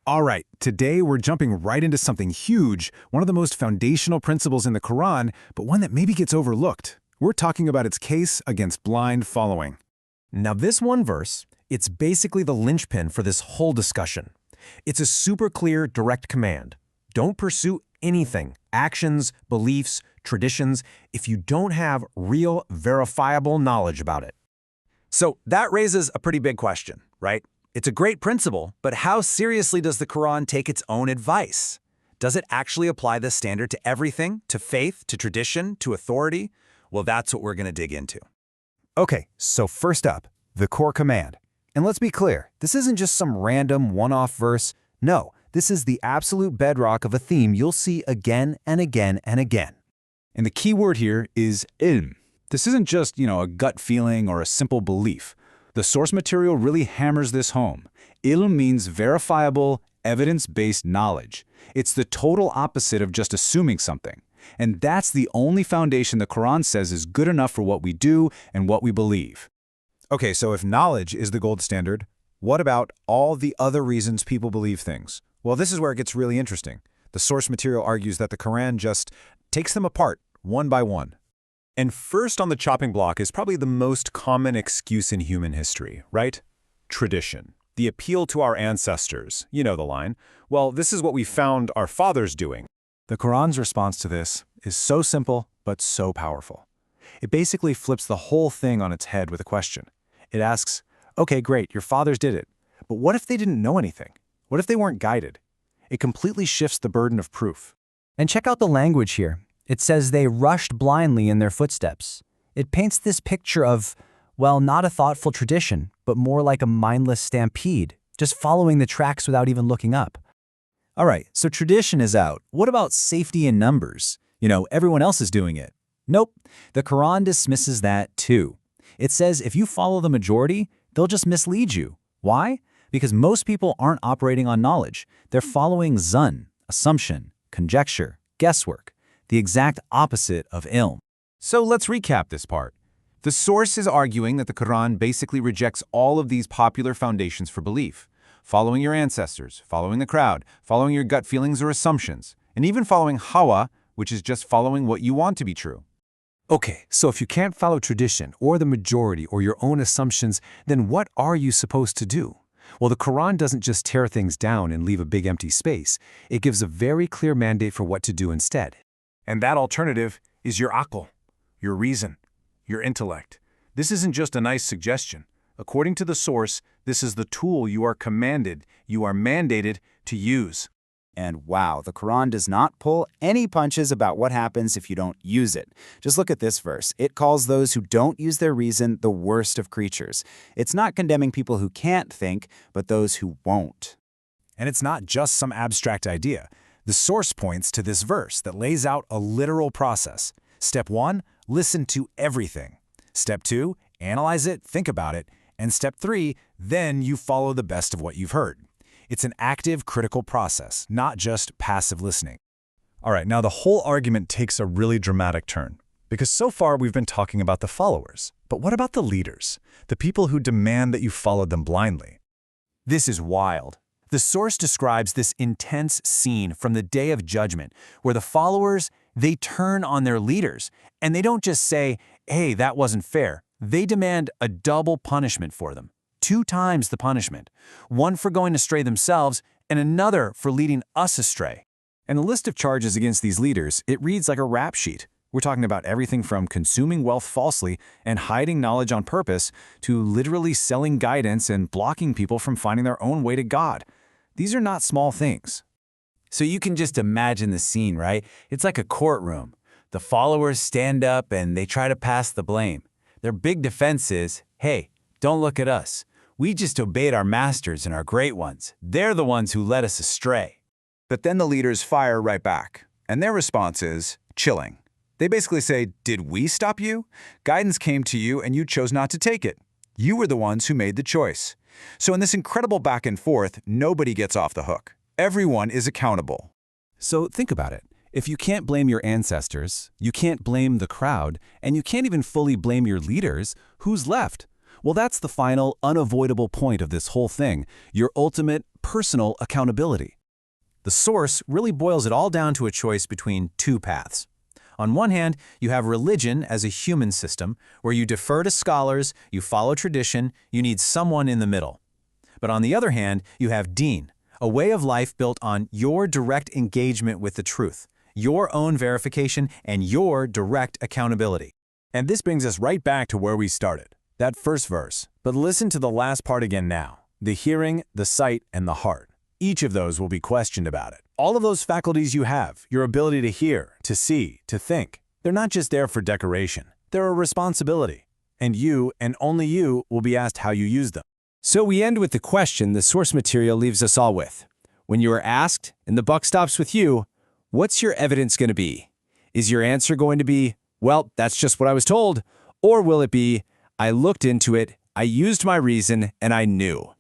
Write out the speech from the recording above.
All right, today we're jumping right into something huge, one of the most foundational principles in the Qur'an, but one that maybe gets overlooked. We're talking about its case against blind following. Now this one verse, it's basically the linchpin for this whole discussion. It's a super clear, direct command. Don't pursue anything, actions, beliefs, traditions, if you don't have real, verifiable knowledge about it. So that raises a pretty big question, right? It's a great principle, but how seriously does the Quran take its own advice? Does it actually apply this standard to everything, to faith, to tradition, to authority? Well, that's what we're going to dig into. Okay, so first up, the core command. And let's be clear, this isn't just some random one-off verse. No, this is the absolute bedrock of a theme you'll see again and again and again. And the key word here is ilm. This isn't just, a gut feeling or a simple belief. The source material really hammers this home. Ilm means verifiable, evidence-based knowledge. It's the total opposite of just assuming something. And that's the only foundation the Quran says is good enough for what we do and what we believe. Okay, so if knowledge is the gold standard, what about all the other reasons people believe things? Well, this is where it gets really interesting. The source material argues that the Quran just takes them apart, one by one. And first on the chopping block is probably the most common excuse in human history, right? Tradition. The appeal to our ancestors. You know the line. Well, this is what we found our fathers doing. The Quran's response to this is so simple, but so powerful. It basically flips the whole thing on its head with a question. It asks, okay, great, your fathers did it, but what if they didn't know anything? What if they weren't guided? It completely shifts the burden of proof. And check out the language here. It says they rushed blindly in their footsteps. It paints this picture of, well, not a thoughtful tradition, but more like a mindless stampede, just following the tracks without even looking up. All right, so tradition is out. What about safety in numbers? Everyone else is doing it. Nope, the Quran dismisses that too. It says if you follow the majority, they'll just mislead you. Why? Because most people aren't operating on knowledge. They're following zun, assumption, conjecture, guesswork, the exact opposite of ilm. So let's recap this part. The source is arguing that the Quran basically rejects all of these popular foundations for belief. Following your ancestors, following the crowd, following your gut feelings or assumptions, and even following hawa, which is just following what you want to be true. Okay, so if you can't follow tradition or the majority or your own assumptions, then what are you supposed to do? Well, the Quran doesn't just tear things down and leave a big empty space. It gives a very clear mandate for what to do instead. And that alternative is your aql, your reason, your intellect. This isn't just a nice suggestion. According to the source, this is the tool you are commanded, you are mandated to use. And wow, the Quran does not pull any punches about what happens if you don't use it. Just look at this verse. It calls those who don't use their reason the worst of creatures. It's not condemning people who can't think, but those who won't. And it's not just some abstract idea. The source points to this verse that lays out a literal process. Step 1, listen to everything. Step 2, analyze it, think about it. And step 3, then you follow the best of what you've heard. It's an active, critical process, not just passive listening. All right, now the whole argument takes a really dramatic turn. Because so far we've been talking about the followers. But what about the leaders? The people who demand that you follow them blindly? This is wild. The source describes this intense scene from the Day of Judgment, where the followers, they turn on their leaders, and they don't just say, hey, that wasn't fair. They demand a double punishment for them, 2 times the punishment, one for going astray themselves and another for leading us astray. And the list of charges against these leaders, it reads like a rap sheet. We're talking about everything from consuming wealth falsely and hiding knowledge on purpose to literally selling guidance and blocking people from finding their own way to God. These are not small things. So you can just imagine the scene, right? It's like a courtroom. The followers stand up and they try to pass the blame. Their big defense is, hey, don't look at us. We just obeyed our masters and our great ones. They're the ones who led us astray. But then the leaders fire right back, and their response is chilling. They basically say, did we stop you? Guidance came to you and you chose not to take it. You were the ones who made the choice. So in this incredible back and forth, nobody gets off the hook. Everyone is accountable. So think about it. If you can't blame your ancestors, you can't blame the crowd, and you can't even fully blame your leaders, who's left? Well, that's the final, unavoidable point of this whole thing, your ultimate personal accountability. The source really boils it all down to a choice between two paths. On one hand, you have religion as a human system, where you defer to scholars, you follow tradition, you need someone in the middle. But on the other hand, you have deen, a way of life built on your direct engagement with the truth, your own verification, and your direct accountability. And this brings us right back to where we started, that first verse. But listen to the last part again now. The hearing, the sight, and the heart. Each of those will be questioned about it. All of those faculties you have, your ability to hear, to see, to think, they're not just there for decoration. They're a responsibility. And you, and only you, will be asked how you use them. So we end with the question the source material leaves us all with. When you are asked, and the buck stops with you, what's your evidence going to be? Is your answer going to be, well, that's just what I was told? Or will it be, I looked into it, I used my reason, and I knew?